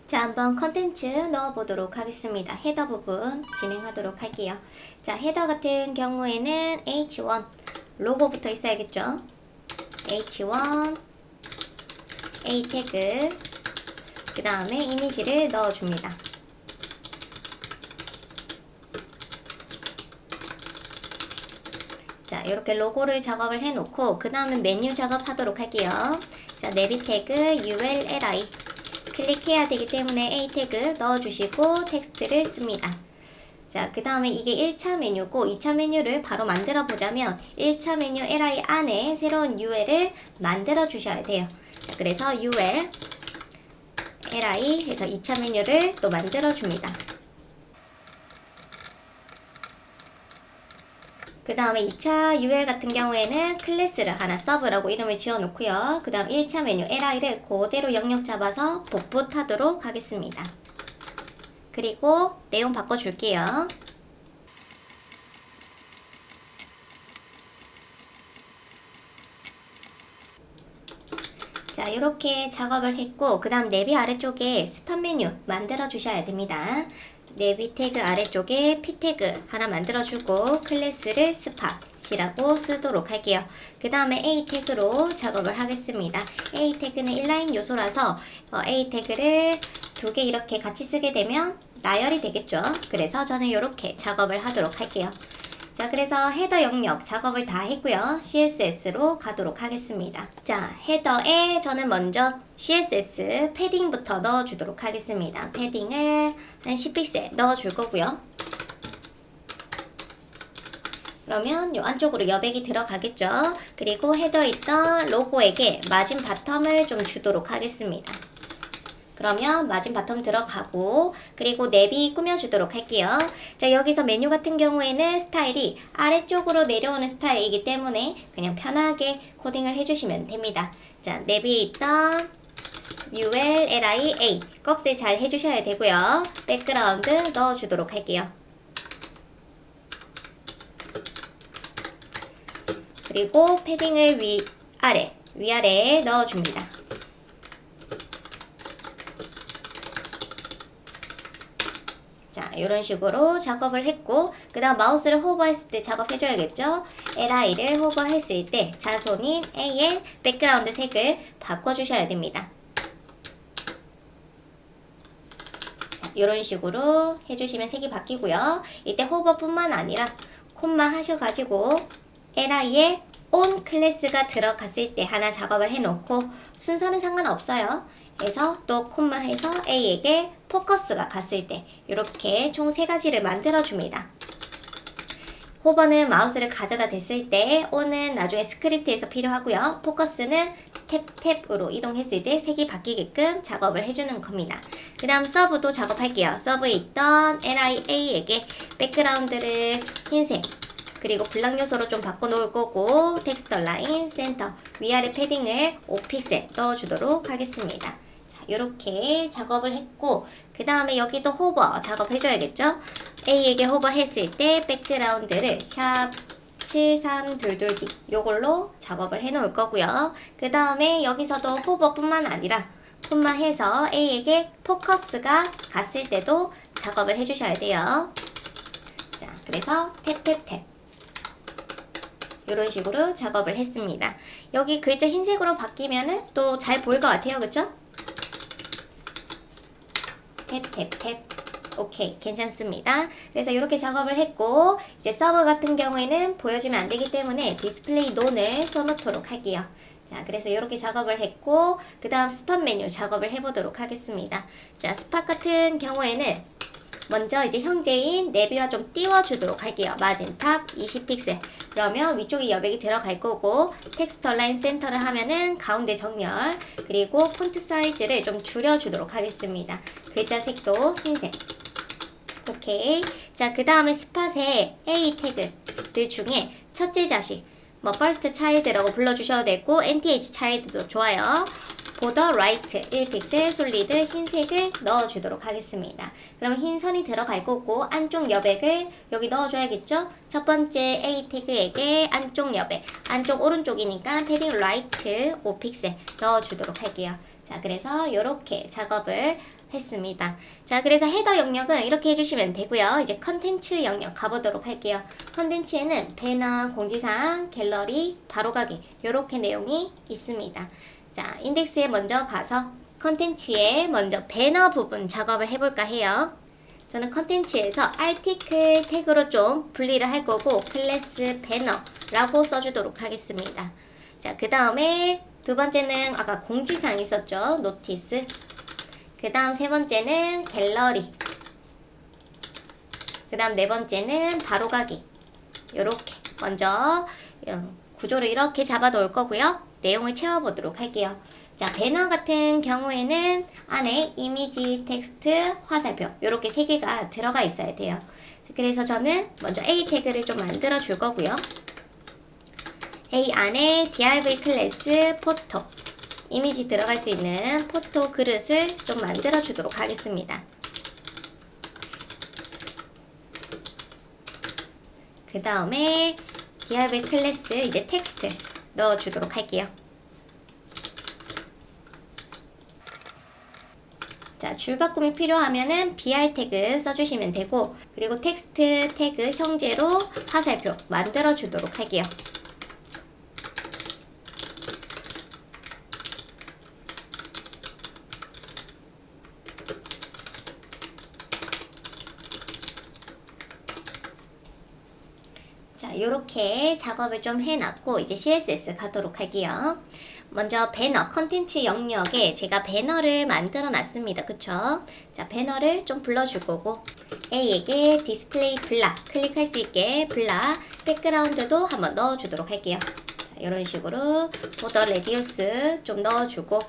자, 한번 컨텐츠 넣어보도록 하겠습니다. 헤더 부분 진행하도록 할게요. 자, 헤더 같은 경우에는 H1 로고부터 있어야겠죠. H1 A 태그 그 다음에 이미지를 넣어줍니다. 자, 이렇게 로고를 작업을 해놓고 그 다음에 메뉴 작업하도록 할게요. 자, 네비 태그 ULLI 클릭해야 되기 때문에 A 태그 넣어주시고 텍스트를 씁니다. 자, 그 다음에 이게 1차 메뉴고 2차 메뉴를 바로 만들어 보자면 1차 메뉴 LI 안에 새로운 UL을 만들어 주셔야 돼요. 자, 그래서 UL LI 해서 2차 메뉴를 또 만들어 줍니다. 그 다음에 2차 UL 같은 경우에는 클래스를 하나 서브라고 이름을 지어 놓고요. 그 다음 1차 메뉴 LI를 그대로 영역 잡아서 복붙하도록 하겠습니다. 그리고 내용 바꿔줄게요. 자, 이렇게 작업을 했고 그 다음 내비 아래쪽에 스팟 메뉴 만들어 주셔야 됩니다. 내비 태그 아래쪽에 P 태그 하나 만들어주고 클래스를 스팟이라고 쓰도록 할게요. 그 다음에 A 태그로 작업을 하겠습니다. A 태그는 인라인 요소라서 A 태그를 두 개 이렇게 같이 쓰게 되면 나열이 되겠죠. 그래서 저는 이렇게 작업을 하도록 할게요. 자, 그래서 헤더 영역 작업을 다 했고요. CSS로 가도록 하겠습니다. 자, 헤더에 저는 먼저 CSS 패딩부터 넣어주도록 하겠습니다. 패딩을 한 10픽셀 넣어줄 거고요. 그러면 요 안쪽으로 여백이 들어가겠죠. 그리고 헤더에 있던 로고에게 마진 바텀을 좀 주도록 하겠습니다. 그러면 마진 바텀 들어가고 그리고 내비 꾸며주도록 할게요. 자, 여기서 메뉴 같은 경우에는 스타일이 아래쪽으로 내려오는 스타일이기 때문에 그냥 편하게 코딩을 해주시면 됩니다. 자, 내비에 있던 ULLIA 꺽쇠 잘 해주셔야 되고요. 백그라운드 넣어주도록 할게요. 그리고 패딩을 위아래에 넣어줍니다. 자, 이런 식으로 작업을 했고 그 다음 마우스를 호버했을 때 작업해줘야겠죠. LI를 호버했을 때 자손인 A의 백그라운드 색을 바꿔주셔야 됩니다. 자, 이런 식으로 해주시면 색이 바뀌고요. 이때 호버뿐만 아니라 콤마 하셔가지고 LI에 on 클래스가 들어갔을 때 하나 작업을 해놓고 순서는 상관없어요. 해서 또 콤마 해서 A에게 포커스가 갔을 때 이렇게 총 3가지를 만들어 줍니다. 호버는 마우스를 가져다 댔을 때 on은 나중에 스크립트에서 필요하고요. 포커스는 탭으로 이동했을 때 색이 바뀌게끔 작업을 해주는 겁니다. 그 다음 서브도 작업할게요. 서브에 있던 LIA에게 백그라운드를 흰색 그리고 블락 요소로 좀 바꿔놓을 거고 텍스트 라인 센터 위아래 패딩을 5픽셀 넣어주도록 하겠습니다. 자, 이렇게 작업을 했고 그 다음에 여기도 호버 작업해줘야겠죠. A에게 호버 했을 때 백그라운드를 샵 7322D 요걸로 작업을 해놓을 거고요. 그 다음에 여기서도 호버뿐만 아니라 콤마 해서 A에게 포커스가 갔을 때도 작업을 해주셔야 돼요. 자, 그래서 탭 이런 식으로 작업을 했습니다. 여기 글자 흰색으로 바뀌면은 또 잘 보일 것 같아요. 그쵸? 탭. 오케이, 괜찮습니다. 그래서 이렇게 작업을 했고 이제 서버 같은 경우에는 보여주면 안 되기 때문에 디스플레이 논을 써놓도록 할게요. 자, 그래서 이렇게 작업을 했고 그 다음 스팟 메뉴 작업을 해보도록 하겠습니다. 자, 스팟 같은 경우에는 먼저 이제 형제인 내비와 좀 띄워주도록 할게요. 마진 탑 20픽셀. 그러면 위쪽에 여백이 들어갈 거고 텍스트 라인 센터를 하면은 가운데 정렬 그리고 폰트 사이즈를 좀 줄여주도록 하겠습니다. 글자 색도 흰색. 오케이. 자, 그 다음에 스팟에 A 태그들 중에 첫째 자식 뭐 first child라고 불러주셔도 되고 NTH child도 좋아요. 보더 라이트 1픽셀 솔리드 흰색을 넣어주도록 하겠습니다. 그럼 흰 선이 들어갈 거고 안쪽 여백을 여기 넣어줘야겠죠? 첫 번째 A 태그에게 안쪽 여백, 안쪽 오른쪽이니까 패딩 라이트 5픽셀 넣어주도록 할게요. 자, 그래서 이렇게 작업을 했습니다. 자, 그래서 헤더 영역은 이렇게 해주시면 되고요. 이제 컨텐츠 영역 가보도록 할게요. 컨텐츠에는 배너, 공지사항, 갤러리, 바로가기 이렇게 내용이 있습니다. 자, 인덱스에 먼저 가서 컨텐츠에 먼저 배너 부분 작업을 해볼까 해요. 저는 컨텐츠에서 article 태그로 좀 분리를 할 거고 클래스 배너라고 써주도록 하겠습니다. 자, 그 다음에 두 번째는 아까 공지사항 있었죠. 노티스. 그 다음 세 번째는 갤러리. 그 다음 네 번째는 바로가기. 요렇게 먼저 구조를 이렇게 잡아 놓을 거고요. 내용을 채워보도록 할게요. 자, 배너 같은 경우에는 안에 이미지, 텍스트, 화살표 요렇게 세 개가 들어가 있어야 돼요. 그래서 저는 먼저 A 태그를 좀 만들어 줄 거고요. A 안에 div 클래스 포토 이미지 들어갈 수 있는 포토 그릇을 좀 만들어 주도록 하겠습니다. 그 다음에 div 클래스 이제 텍스트 넣어 주도록 할게요. 자, 줄바꿈이 필요하면은 br 태그 써주시면 되고, 그리고 텍스트 태그 형제로 화살표 만들어 주도록 할게요. 자, 요렇게 작업을 좀 해놨고 이제 CSS 가도록 할게요. 먼저 배너 컨텐츠 영역에 제가 배너를 만들어 놨습니다. 그쵸? 자, 배너를 좀 불러줄 거고 A에게 디스플레이 블락 클릭할 수 있게 블락 백그라운드도 한번 넣어주도록 할게요. 자, 이런 식으로 보더 레디우스 좀 넣어주고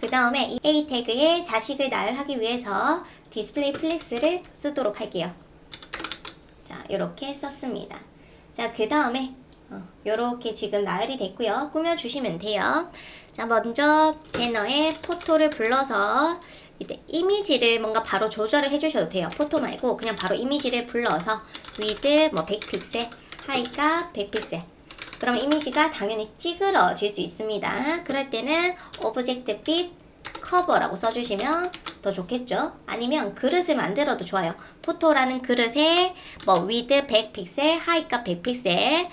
그 다음에 이 A 태그에 자식을 나열하기 위해서 디스플레이 플렉스를 쓰도록 할게요. 자, 이렇게 썼습니다. 자, 그 다음에 요렇게 지금 나열이 됐고요. 꾸며주시면 돼요. 자, 먼저 배너에 포토를 불러서 이때 이미지를 뭔가 바로 조절을 해주셔도 돼요. 포토 말고 그냥 바로 이미지를 불러서 width 뭐 100픽셀, 하이값 100픽셀. 그럼 이미지가 당연히 찌그러질 수 있습니다. 그럴 때는 오브젝트 빛 커버라고 써주시면 더 좋겠죠. 아니면 그릇을 만들어도 좋아요. 포토라는 그릇에 뭐 위드 100픽셀, 하이값 100픽셀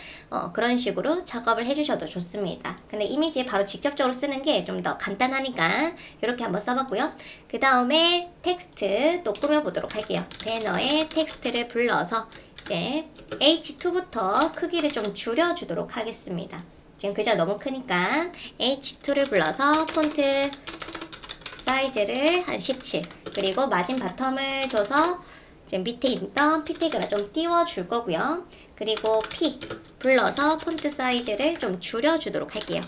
그런 식으로 작업을 해주셔도 좋습니다. 근데 이미지에 바로 직접적으로 쓰는 게 좀 더 간단하니까 이렇게 한번 써봤고요. 그 다음에 텍스트 또 꾸며보도록 할게요. 배너에 텍스트를 불러서 이제 H2부터 크기를 좀 줄여주도록 하겠습니다. 지금 글자 너무 크니까 H2를 불러서 폰트 사이즈를 한 17 그리고 마진 바텀을 줘서 이제 밑에 있던 P 태그를 좀 띄워줄 거고요. 그리고 P 불러서 폰트 사이즈를 좀 줄여주도록 할게요.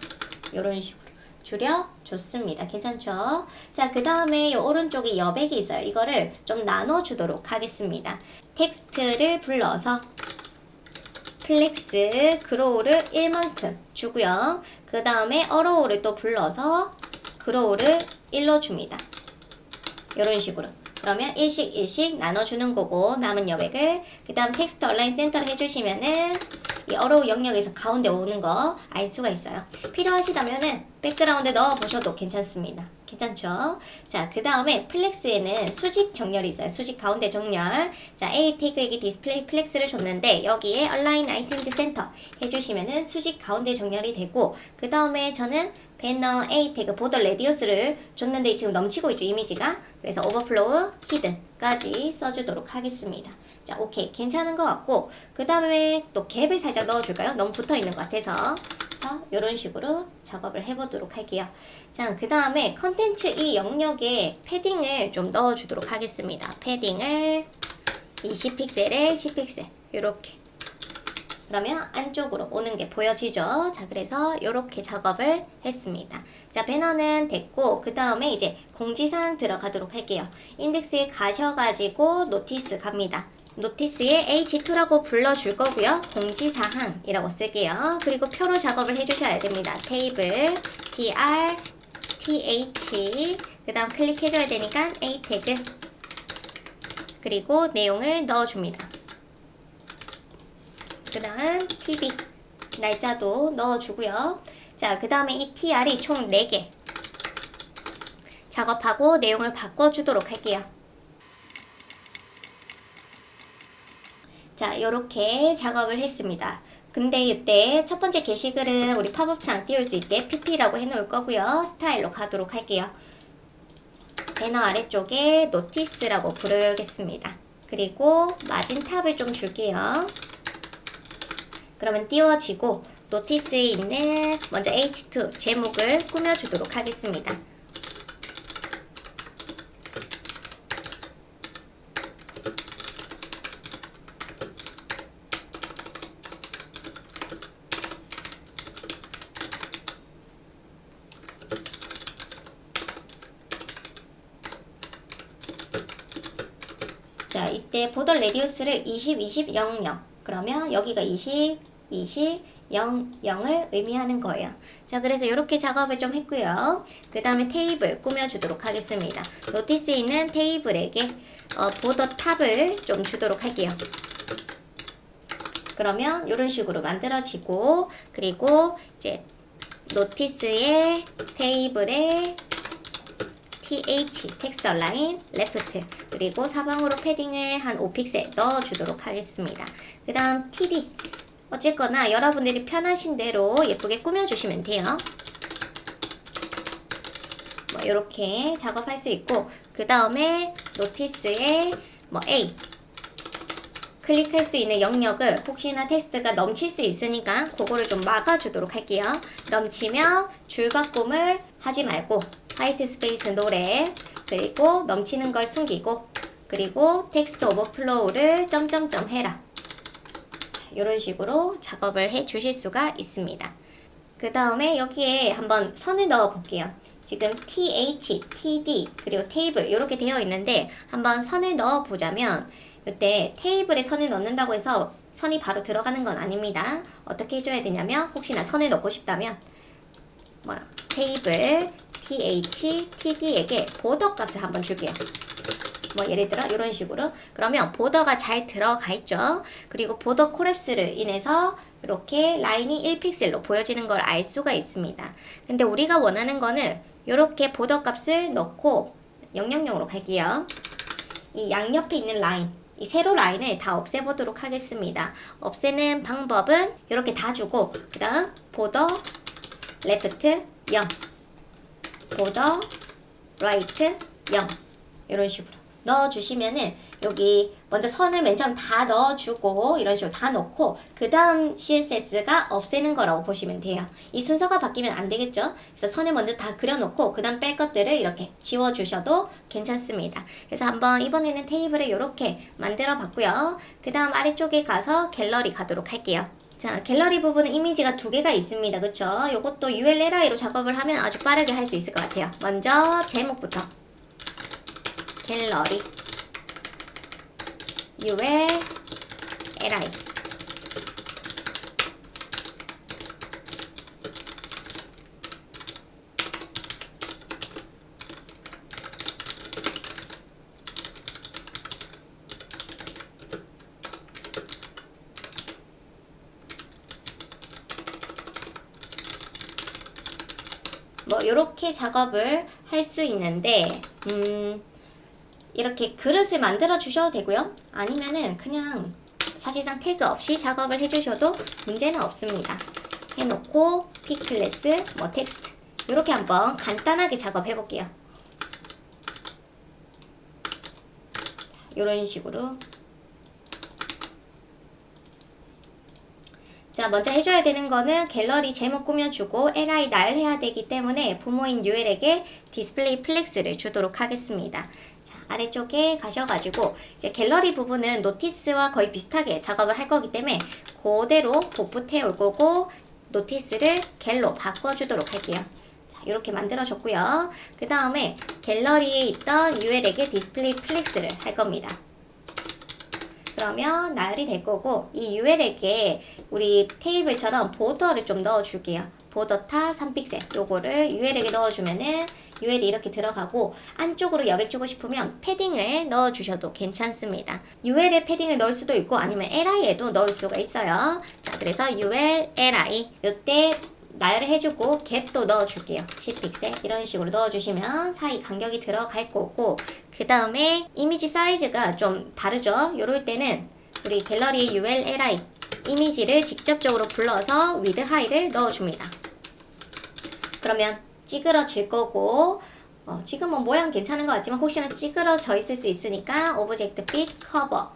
이런 식으로 줄여줬습니다. 괜찮죠? 자, 그 다음에 이 오른쪽에 여백이 있어요. 이거를 좀 나눠주도록 하겠습니다. 텍스트를 불러서 플렉스 그로우를 1만큼 주고요. 그 다음에 어로우를 또 불러서 그로우를 1로 줍니다. 이런 식으로. 그러면 일씩 나눠주는 거고 남은 여백을 그 다음 텍스트 얼라인 센터를 해주시면은 이 어로우 영역에서 가운데 오는 거 알 수가 있어요. 필요하시다면은 백그라운드 넣어보셔도 괜찮습니다. 괜찮죠? 자, 그 다음에 플렉스에는 수직 정렬이 있어요. 수직 가운데 정렬. 자, A 태그에게 디스플레이 플렉스를 줬는데 여기에 얼라인 아이템즈 센터 해주시면은 수직 가운데 정렬이 되고 그 다음에 저는 배너 A 태그 보더 레디우스를 줬는데 지금 넘치고 있죠, 이미지가. 그래서 오버플로우 히든까지 써주도록 하겠습니다. 자, 오케이. 괜찮은 것 같고 그 다음에 또 갭을 살짝 넣어줄까요? 너무 붙어있는 것 같아서. 그래서 이런 식으로 작업을 해보도록 할게요. 자, 그 다음에 컨텐츠 이 영역에 패딩을 좀 넣어주도록 하겠습니다. 패딩을 20픽셀에 10픽셀 이렇게. 그러면 안쪽으로 오는 게 보여지죠. 자, 그래서 이렇게 작업을 했습니다. 자, 배너는 됐고 그 다음에 이제 공지사항 들어가도록 할게요. 인덱스에 가셔가지고 노티스 갑니다. 노티스에 H2라고 불러줄 거고요. 공지사항이라고 쓸게요. 그리고 표로 작업을 해주셔야 됩니다. 테이블, tr, th, 그 다음 클릭해줘야 되니까 A 태그, 그리고 내용을 넣어줍니다. 그 다음 td, 날짜도 넣어주고요. 자, 그 다음에 이 tr이 총 4개. 작업하고 내용을 바꿔주도록 할게요. 자, 요렇게 작업을 했습니다. 근데 이때 첫 번째 게시글은 우리 팝업창 띄울 수 있게 pp라고 해놓을 거고요. 스타일로 가도록 할게요. 배너 아래쪽에 노티스라고 부르겠습니다. 그리고 마진 탑을 좀 줄게요. 그러면 띄워지고 노티스에 있는 먼저 H2 제목을 꾸며주도록 하겠습니다. 자, 이때 보더 레디우스를 20, 20, 0, 0. 그러면 여기가 20, 20, 0, 0을 의미하는 거예요. 자, 그래서 이렇게 작업을 좀 했고요. 그 다음에 테이블 꾸며주도록 하겠습니다. 노티스에 있는 테이블에게 보더 탑을 좀 주도록 할게요. 그러면 이런 식으로 만들어지고, 그리고 이제 노티스의 테이블에 TH 텍스트 얼라인 레프트 그리고 사방으로 패딩을 한 5픽셀 넣어주도록 하겠습니다. 그 다음 TD 어쨌거나 여러분들이 편하신 대로 예쁘게 꾸며주시면 돼요. 뭐 이렇게 작업할 수 있고 그 다음에 노티스에 뭐 A 클릭할 수 있는 영역을 혹시나 텍스트가 넘칠 수 있으니까 그거를 좀 막아주도록 할게요. 넘치면 줄바꿈을 하지 말고 화이트 스페이스 노래 그리고 넘치는 걸 숨기고 그리고 텍스트 오버플로우를 점점점 해라. 이런 식으로 작업을 해 주실 수가 있습니다. 그 다음에 여기에 한번 선을 넣어 볼게요. 지금 TH, TD 그리고 테이블 이렇게 되어 있는데 한번 선을 넣어 보자면 이때 테이블에 선을 넣는다고 해서 선이 바로 들어가는 건 아닙니다. 어떻게 해줘야 되냐면 혹시나 선을 넣고 싶다면 뭐 테이블 TH, TD에게 보더 값을 한번 줄게요. 뭐 예를 들어 이런 식으로 그러면 보더가 잘 들어가 있죠. 그리고 보더 콜랩스를 인해서 이렇게 라인이 1픽셀로 보여지는 걸 알 수가 있습니다. 근데 우리가 원하는 거는 이렇게 보더 값을 넣고 000으로 갈게요. 이 양옆에 있는 라인 이 세로 라인을 다 없애보도록 하겠습니다. 없애는 방법은 이렇게 다 주고 그 다음 보더 레프트 0 보더 라이트 0 이런 식으로 넣어주시면은 여기 먼저 선을 맨 처음 다 넣어주고 이런 식으로 다 넣고 그 다음 CSS가 없애는 거라고 보시면 돼요. 이 순서가 바뀌면 안 되겠죠. 그래서 선을 먼저 다 그려놓고 그 다음 뺄 것들을 이렇게 지워주셔도 괜찮습니다. 그래서 한번 이번에는 테이블을 이렇게 만들어 봤고요. 그 다음 아래쪽에 가서 갤러리 가도록 할게요. 자, 갤러리 부분은 이미지가 두 개가 있습니다. 그쵸? 요것도 ULLI로 작업을 하면 아주 빠르게 할 수 있을 것 같아요. 먼저 제목부터 갤러리 ULLI 뭐 이렇게 작업을 할 수 있는데 이렇게 그릇을 만들어 주셔도 되고요. 아니면은 그냥 사실상 태그 없이 작업을 해주셔도 문제는 없습니다. 해놓고 P클래스 뭐 텍스트 이렇게 한번 간단하게 작업해 볼게요. 이런 식으로 자, 먼저 해줘야 되는 거는 갤러리 제목 꾸며주고 li 날 해야 되기 때문에 부모인 UL에게 디스플레이 플렉스를 주도록 하겠습니다. 자, 아래쪽에 가셔가지고 이제 갤러리 부분은 노티스와 거의 비슷하게 작업을 할 거기 때문에 그대로 복붙해 올 거고 노티스를 갤로 바꿔주도록 할게요. 자, 이렇게 만들어줬고요. 그 다음에 갤러리에 있던 UL에게 디스플레이 플렉스를 할 겁니다. 그러면 나열이 될 거고 이 UL에게 우리 테이블처럼 보더를 좀 넣어줄게요. 보더 탑 3픽셀 요거를 UL에게 넣어주면은 UL이 이렇게 들어가고 안쪽으로 여백 주고 싶으면 패딩을 넣어주셔도 괜찮습니다. UL에 패딩을 넣을 수도 있고 아니면 LI에도 넣을 수가 있어요. 자, 그래서 UL, LI 요때 나열을 해주고 갭도 넣어줄게요. 10픽셀 이런 식으로 넣어주시면 사이 간격이 들어갈 거고, 그 다음에 이미지 사이즈가 좀 다르죠. 요럴 때는 우리 갤러리의 ULLI 이미지를 직접적으로 불러서 위드 하이를 넣어줍니다. 그러면 찌그러질 거고, 지금은 모양 괜찮은 것 같지만 혹시나 찌그러져 있을 수 있으니까 오브젝트 핏 커버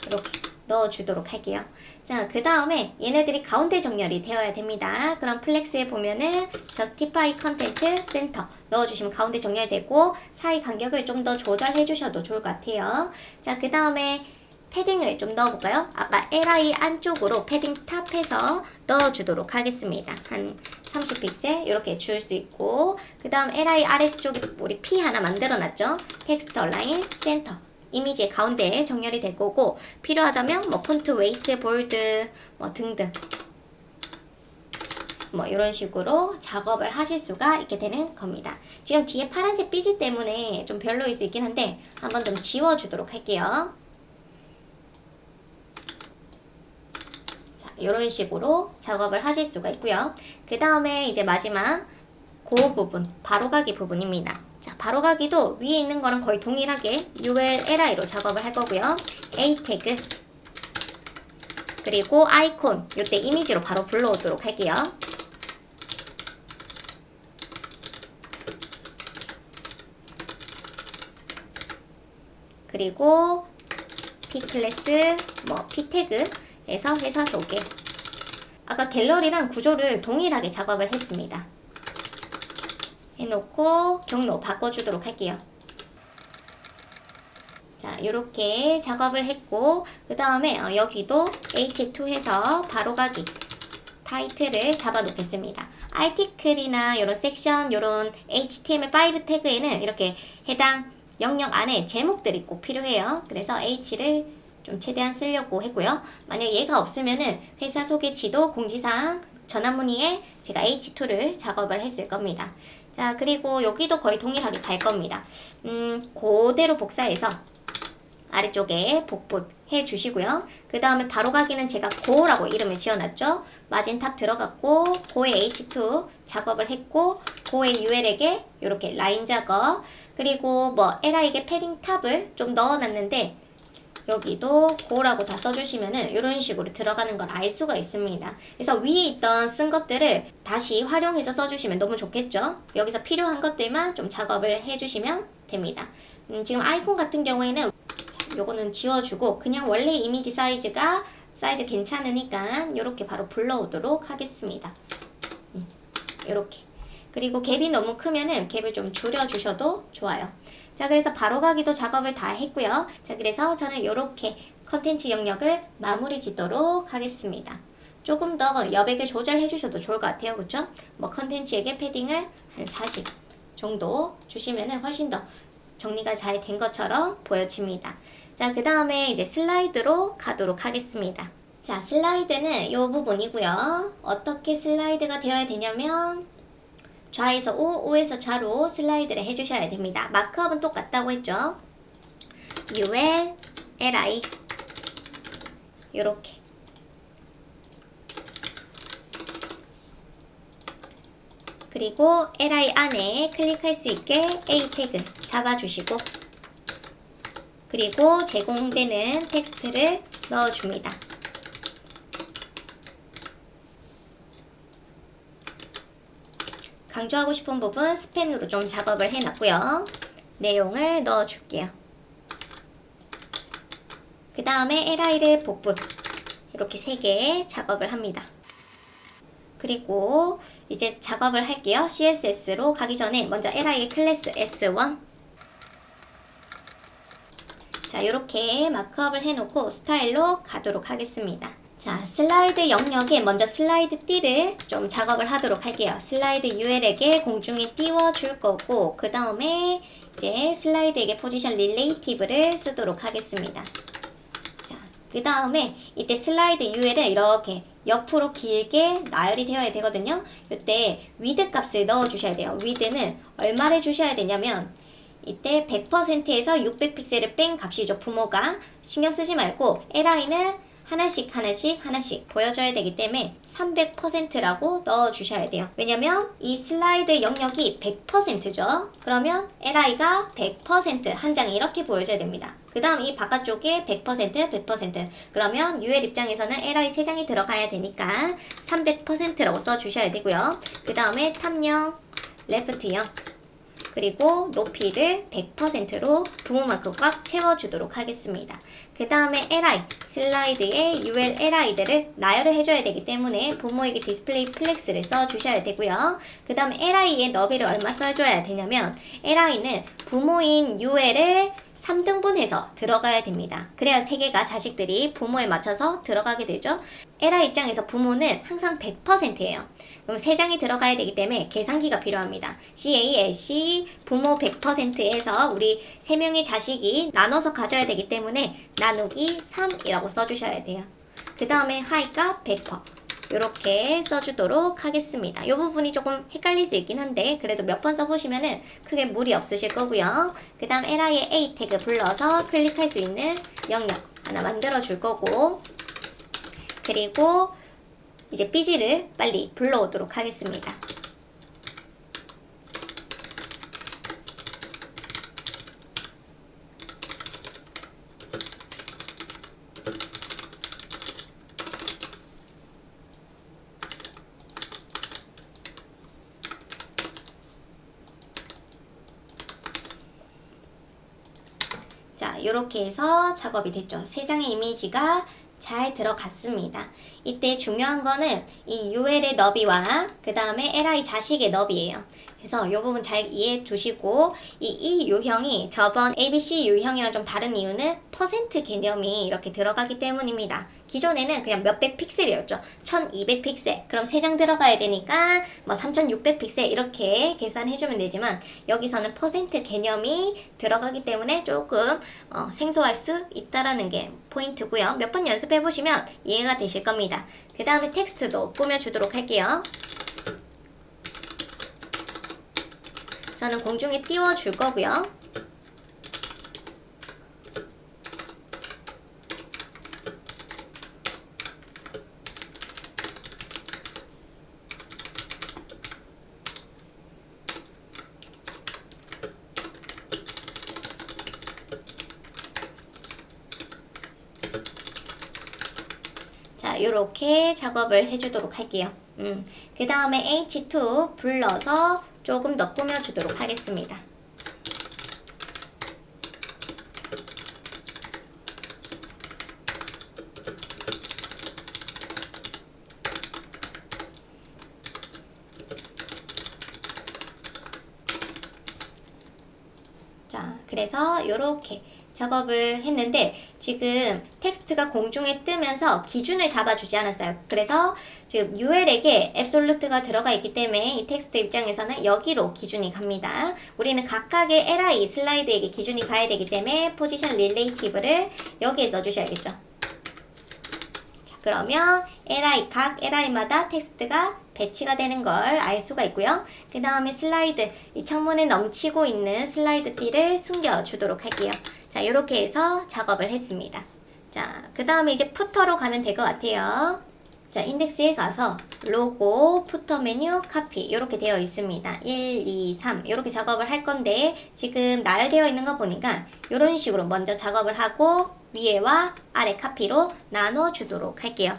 이렇게 넣어주도록 할게요. 자, 그 다음에 얘네들이 가운데 정렬이 되어야 됩니다. 그럼 플렉스에 보면은 Justify Content Center 넣어주시면 가운데 정렬되고, 사이 간격을 좀 더 조절해 주셔도 좋을 것 같아요. 자, 그 다음에 패딩을 좀 넣어볼까요? 아까 LI 안쪽으로 패딩 탑해서 넣어주도록 하겠습니다. 한 30픽셀 이렇게 줄 수 있고, 그 다음 LI 아래쪽에 우리 P 하나 만들어놨죠? 텍스트 얼라인 센터 이미지의 가운데에 정렬이 될 거고, 필요하다면 뭐 폰트 웨이트 볼드 뭐 등등 뭐 이런 식으로 작업을 하실 수가 있게 되는 겁니다. 지금 뒤에 파란색 삐지 때문에 좀 별로일 수 있긴 한데 한번 좀 지워주도록 할게요. 이런 식으로 작업을 하실 수가 있고요. 그 다음에 이제 마지막 그 부분, 바로가기 부분입니다. 자, 바로가기도 위에 있는 거랑 거의 동일하게 ULLI로 작업을 할 거고요. A 태그 그리고 아이콘, 요때 이미지로 바로 불러오도록 할게요. 그리고 P 클래스, 뭐 P 태그 에서 회사 소개. 아까 갤러리랑 구조를 동일하게 작업을 했습니다. 해놓고 경로 바꿔주도록 할게요. 자, 이렇게 작업을 했고, 그 다음에 여기도 H2 해서 바로가기 타이틀을 잡아 놓겠습니다. 아티클이나 이런 섹션, 이런 HTML5 태그에는 이렇게 해당 영역 안에 제목들이 꼭 필요해요. 그래서 H를 좀 최대한 쓰려고 했고요. 만약 얘가 없으면은 회사 소개 지도 공지사항 전환문의에 제가 H2를 작업을 했을 겁니다. 자, 그리고 여기도 거의 동일하게 갈 겁니다. 그대로 복사해서 아래쪽에 복붙해 주시고요. 그 다음에 바로가기는 제가 고라고 이름을 지어놨죠. 마진 탑 들어갔고, 고의 H2 작업을 했고, 고의 UL에게 이렇게 라인 작업, 그리고 뭐 LI에게 패딩 탑을 좀 넣어놨는데 여기도 고라고 다 써주시면은 이런 식으로 들어가는 걸 알 수가 있습니다. 그래서 위에 있던 쓴 것들을 다시 활용해서 써주시면 너무 좋겠죠. 여기서 필요한 것들만 좀 작업을 해주시면 됩니다. 지금 아이콘 같은 경우에는 요거는 지워주고 그냥 원래 이미지 사이즈 괜찮으니까 이렇게 바로 불러오도록 하겠습니다. 이렇게. 그리고 갭이 너무 크면은 갭을 좀 줄여주셔도 좋아요. 자, 그래서 바로가기도 작업을 다 했고요. 자, 그래서 저는 이렇게 컨텐츠 영역을 마무리 짓도록 하겠습니다. 조금 더 여백을 조절해 주셔도 좋을 것 같아요. 그쵸? 뭐 컨텐츠에게 패딩을 한 40 정도 주시면은 훨씬 더 정리가 잘 된 것처럼 보여집니다. 자, 그 다음에 이제 슬라이드로 가도록 하겠습니다. 자, 슬라이드는 이 부분이고요. 어떻게 슬라이드가 되어야 되냐면 좌에서 우, 우에서 좌로 슬라이드를 해주셔야 됩니다. 마크업은 똑같다고 했죠. UL, LI 요렇게 그리고 LI 안에 클릭할 수 있게 A 태그 잡아주시고 그리고 제공되는 텍스트를 넣어줍니다. 강조하고 싶은 부분 스펜으로 좀 작업을 해놨고요. 내용을 넣어줄게요. 그 다음에 LI를 복붙 이렇게 3개 작업을 합니다. 그리고 이제 작업을 할게요. CSS로 가기 전에 먼저 LI의 클래스 S1 자, 이렇게 마크업을 해놓고 스타일로 가도록 하겠습니다. 자, 슬라이드 영역에 먼저 슬라이드 띠를 좀 작업을 하도록 할게요. 슬라이드 UL에게 공중에 띄워줄 거고 그 다음에 이제 슬라이드에게 포지션 릴레이티브를 쓰도록 하겠습니다. 자, 그 다음에 이때 슬라이드 UL은 이렇게 옆으로 길게 나열이 되어야 되거든요. 이때 위드 값을 넣어주셔야 돼요. 위드는 얼마를 주셔야 되냐면 이때 100%에서 600픽셀을 뺀 값이죠. 부모가 신경 쓰지 말고 LI는 하나씩 보여줘야 되기 때문에 300%라고 넣어주셔야 돼요. 왜냐면 이 슬라이드 영역이 100%죠. 그러면 li가 100% 한 장이 이렇게 보여줘야 됩니다. 그 다음 이 바깥쪽에 100%. 그러면 UL 입장에서는 li 3장이 들어가야 되니까 300%라고 써주셔야 되고요. 그 다음에 탑0, 레프트 0, 그리고 높이를 100%로 부모마크 꽉 채워주도록 하겠습니다. 그 다음에 li, 슬라이드에 UL li들을 나열을 해줘야 되기 때문에 부모에게 디스플레이 플렉스를 써주셔야 되고요. 그 다음에 li의 너비를 얼마 써줘야 되냐면 li는 부모인 UL을 3등분해서 들어가야 됩니다. 그래야 3개가 자식들이 부모에 맞춰서 들어가게 되죠. li 입장에서 부모는 항상 100%예요. 그럼 3장이 들어가야 되기 때문에 계산기가 필요합니다. CALC 부모 100%에서 우리 3명의 자식이 나눠서 가져야 되기 때문에 나누기 3이라고 써주셔야 돼요. 그 다음에 하이가 100%. 이렇게 써주도록 하겠습니다. 이 부분이 조금 헷갈릴 수 있긴 한데 그래도 몇 번 써보시면은 크게 무리 없으실 거고요. 그 다음 li의 a 태그 불러서 클릭할 수 있는 영역 하나 만들어 줄 거고, 그리고 이제 삐지를 빨리 불러오도록 하겠습니다. 자, 이렇게 해서 작업이 됐죠. 3장의 이미지가 잘 들어갔습니다. 이때 중요한 거는 이 UL의 너비와 그 다음에 li 자식의 너비예요. 그래서 이 부분 잘 이해해 두시고, 이 유형이 저번 ABC 유형이랑 좀 다른 이유는 퍼센트 개념이 이렇게 들어가기 때문입니다. 기존에는 그냥 몇백 픽셀이었죠. 1200 픽셀. 그럼 3장 들어가야 되니까 뭐 3600 픽셀 이렇게 계산해주면 되지만 여기서는 퍼센트 개념이 들어가기 때문에 조금 생소할 수 있다라는 게 포인트고요. 몇 번 연습해보시면 이해가 되실 겁니다. 그 다음에 텍스트도 꾸며주도록 할게요. 저는 공중에 띄워줄 거고요. 자, 요렇게 작업을 해주도록 할게요. 그 다음에 H2 불러서 조금 더 꾸며주도록 하겠습니다. 자, 그래서 요렇게 작업을 했는데 지금 텍스트가 공중에 뜨면서 기준을 잡아주지 않았어요. 그래서 지금 UL에게 앱솔루트가 들어가 있기 때문에 이 텍스트 입장에서는 여기로 기준이 갑니다. 우리는 각각의 li 슬라이드에게 기준이 가야 되기 때문에 포지션 릴레이티브를 여기에 써주셔야겠죠. 자, 그러면 각 li마다 텍스트가 배치가 되는 걸 알 수가 있고요. 그 다음에 슬라이드, 이 창문에 넘치고 있는 슬라이드 띠를 숨겨주도록 할게요. 자, 이렇게 해서 작업을 했습니다. 자, 그 다음에 이제 푸터로 가면 될 것 같아요. 자, 인덱스에 가서 로고, 푸터 메뉴, 카피 이렇게 되어 있습니다. 1, 2, 3 이렇게 작업을 할 건데 지금 나열되어 있는 거 보니까 이런 식으로 먼저 작업을 하고 위에와 아래 카피로 나눠주도록 할게요.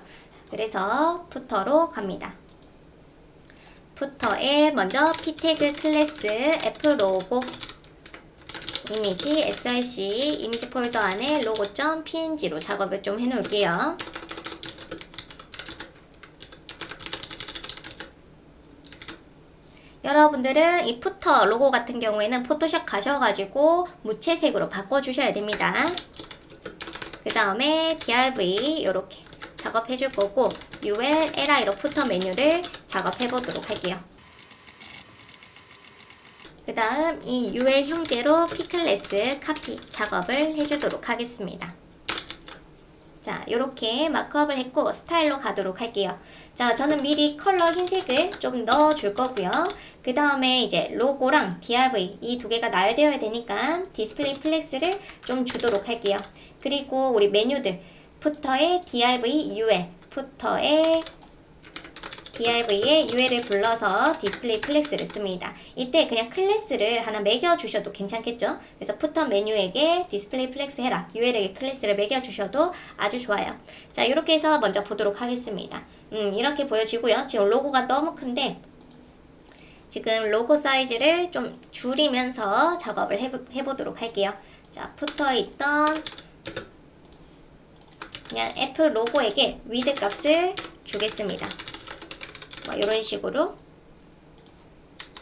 그래서 푸터로 갑니다. 푸터에 먼저 p태그 클래스 f로고 이미지 src 이미지 폴더 안에 logo.png로 작업을 좀 해놓을게요. 여러분들은 이 푸터 로고 같은 경우에는 포토샵 가셔가지고 무채색으로 바꿔주셔야 됩니다. 그 다음에 div 이렇게 작업해 줄 거고 ul li로 푸터 메뉴를 작업해 보도록 할게요. 그 다음 이 ul 형제로 p클래스 카피 작업을 해주도록 하겠습니다. 자, 요렇게 마크업을 했고 스타일로 가도록 할게요. 자, 저는 미리 컬러 흰색을 좀 넣어 줄 거고요. 그 다음에 이제 로고랑 div 이 두 개가 나열되어야 되니까 디스플레이 플렉스를 좀 주도록 할게요. 그리고 우리 메뉴들 푸터의 div ul, 푸터의 div에 ul을 불러서 디스플레이 플렉스를 씁니다. 이때 그냥 클래스를 하나 매겨주셔도 괜찮겠죠? 그래서 푸터 메뉴에게 디스플레이 플렉스 해라, ul에게 클래스를 매겨주셔도 아주 좋아요. 자, 이렇게 해서 먼저 보도록 하겠습니다. 이렇게 보여지고요. 지금 로고가 너무 큰데 지금 로고 사이즈를 좀 줄이면서 작업을 해보도록 할게요. 자, 푸터에 있던 그냥 애플 로고에게 위드 값을 주겠습니다. 뭐 이런 식으로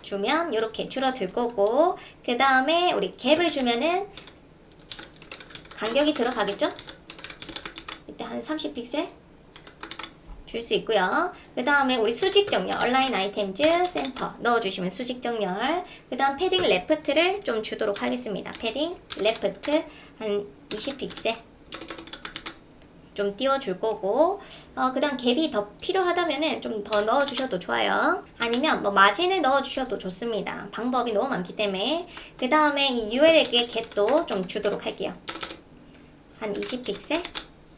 주면 이렇게 줄어들 거고, 그 다음에 우리 갭을 주면은 간격이 들어가겠죠? 이때 한 30픽셀 줄 수 있고요. 그 다음에 우리 수직 정렬, 얼라인 아이템즈 센터 넣어주시면 수직 정렬. 그 다음 패딩 레프트를 좀 주도록 하겠습니다. 패딩 레프트 한 20픽셀 좀 띄워줄 거고, 그 다음 갭이 더 필요하다면은 좀 더 넣어주셔도 좋아요. 아니면 뭐 마진을 넣어주셔도 좋습니다. 방법이 너무 많기 때문에. 그 다음에 이 UL에게 갭도 좀 주도록 할게요. 한 20픽셀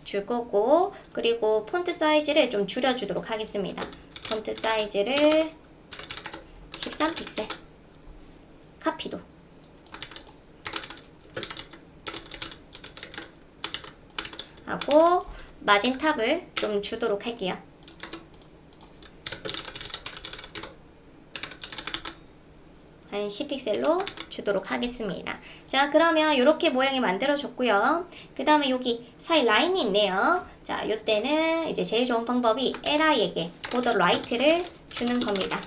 줄 거고, 그리고 폰트 사이즈를 좀 줄여주도록 하겠습니다. 폰트 사이즈를 13픽셀. 카피도 하고 마진 탑을 좀 주도록 할게요. 한 10픽셀로 주도록 하겠습니다. 자, 그러면 이렇게 모양이 만들어졌고요. 그 다음에 여기 사이 라인이 있네요. 자, 이때는 이제 제일 좋은 방법이 li에게 보더 라이트를 주는 겁니다.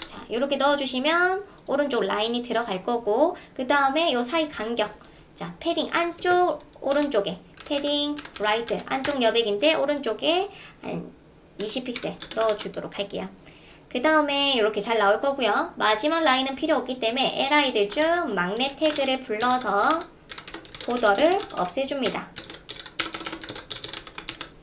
자, 이렇게 넣어주시면 오른쪽 라인이 들어갈 거고, 그 다음에 이 사이 간격, 자, 패딩 안쪽 오른쪽에 패딩 라이트 안쪽 여백인데 오른쪽에 한 20픽셀 넣어주도록 할게요. 그 다음에 이렇게 잘 나올 거고요. 마지막 라인은 필요 없기 때문에 li들 중 막내 태그를 불러서 보더를 없애줍니다.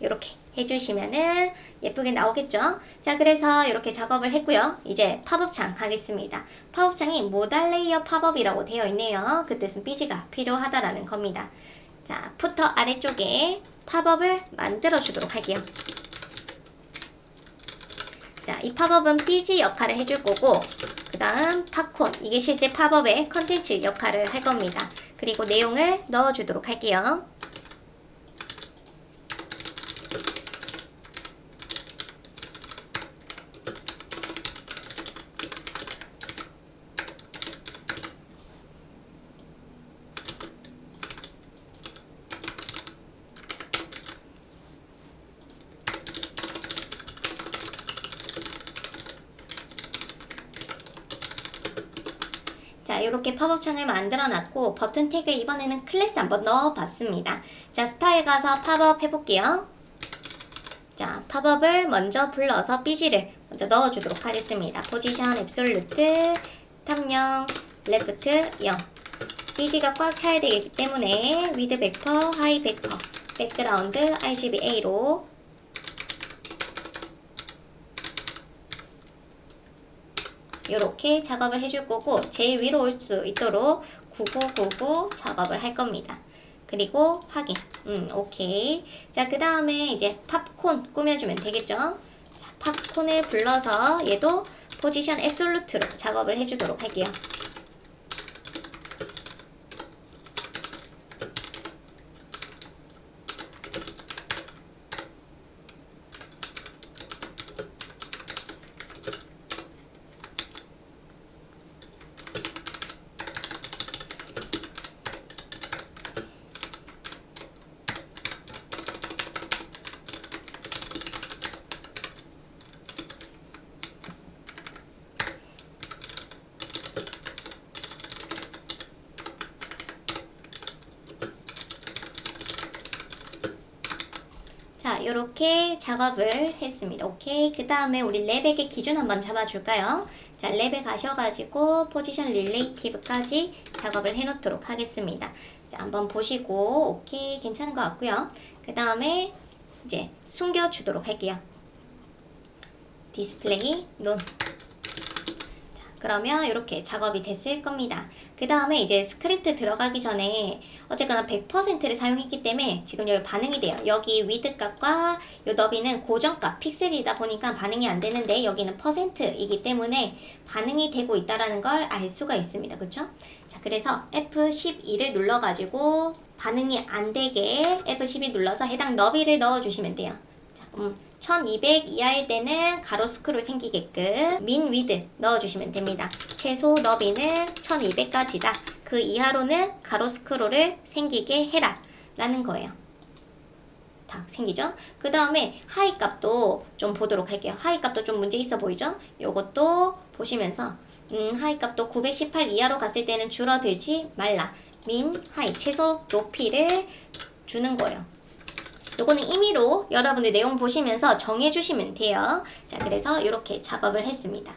이렇게 해주시면은 예쁘게 나오겠죠? 자, 그래서 이렇게 작업을 했고요. 이제 팝업창 하겠습니다. 팝업창이 모달 레이어 팝업이라고 되어 있네요. 그 뜻은 삐지가 필요하다라는 겁니다. 자, 푸터 아래쪽에 팝업을 만들어 주도록 할게요. 자, 이 팝업은 삐지 역할을 해줄 거고, 그 다음 팝콘, 이게 실제 팝업의 컨텐츠 역할을 할 겁니다. 그리고 내용을 넣어 주도록 할게요. 자, 이렇게 팝업창을 만들어 놨고 버튼 태그 이번에는 클래스 한번 넣어 봤습니다. 자, 스타일 가서 팝업 해볼게요. 자, 팝업을 먼저 불러서 삐지를 먼저 넣어 주도록 하겠습니다. 포지션 앱솔루트 탑 0, 레프트 0. 삐지가 꽉 차야 되기 때문에 위드 100%, 하이 100%, 백그라운드 RGBA로 이렇게 작업을 해줄 거고, 제일 위로 올 수 있도록 9999 작업을 할 겁니다. 그리고 확인. 오케이. 자, 그 다음에 이제 팝콘 꾸며주면 되겠죠? 자, 팝콘을 불러서 얘도 포지션 앱솔루트로 작업을 해주도록 할게요. 자, 이렇게 작업을 했습니다. 오케이. 그 다음에 우리 랩의 기준 한번 잡아줄까요? 자, 랩에 가셔가지고 포지션 릴레이티브까지 작업을 해놓도록 하겠습니다. 자, 한번 보시고 오케이, 괜찮은 것 같고요. 그 다음에 이제 숨겨주도록 할게요. 디스플레이 논. 자, 그러면 이렇게 작업이 됐을 겁니다. 그 다음에 이제 스크립트 들어가기 전에 어쨌거나 100%를 사용했기 때문에 지금 여기 반응이 돼요. 여기 위드 값과 요 너비는 고정값 픽셀이다 보니까 반응이 안 되는데 여기는 %이기 때문에 반응이 되고 있다라는 걸 알 수가 있습니다. 그쵸? 자, 그래서 F12를 눌러가지고 반응이 안 되게 F12 눌러서 해당 너비를 넣어주시면 돼요. 자, 1200 이하일 때는 가로 스크롤 생기게끔 민 위드 넣어주시면 됩니다. 최소 너비는 1200까지다. 그 이하로는 가로 스크롤을 생기게 해라 라는 거예요. 다 생기죠? 그 다음에 하이 값도 좀 보도록 할게요. 하이 값도 좀 문제 있어 보이죠? 요것도 보시면서 하이 값도 918 이하로 갔을 때는 줄어들지 말라. 민 하이 최소 높이를 주는 거예요. 요거는 임의로 여러분들 내용 보시면서 정해주시면 돼요. 자, 그래서 이렇게 작업을 했습니다.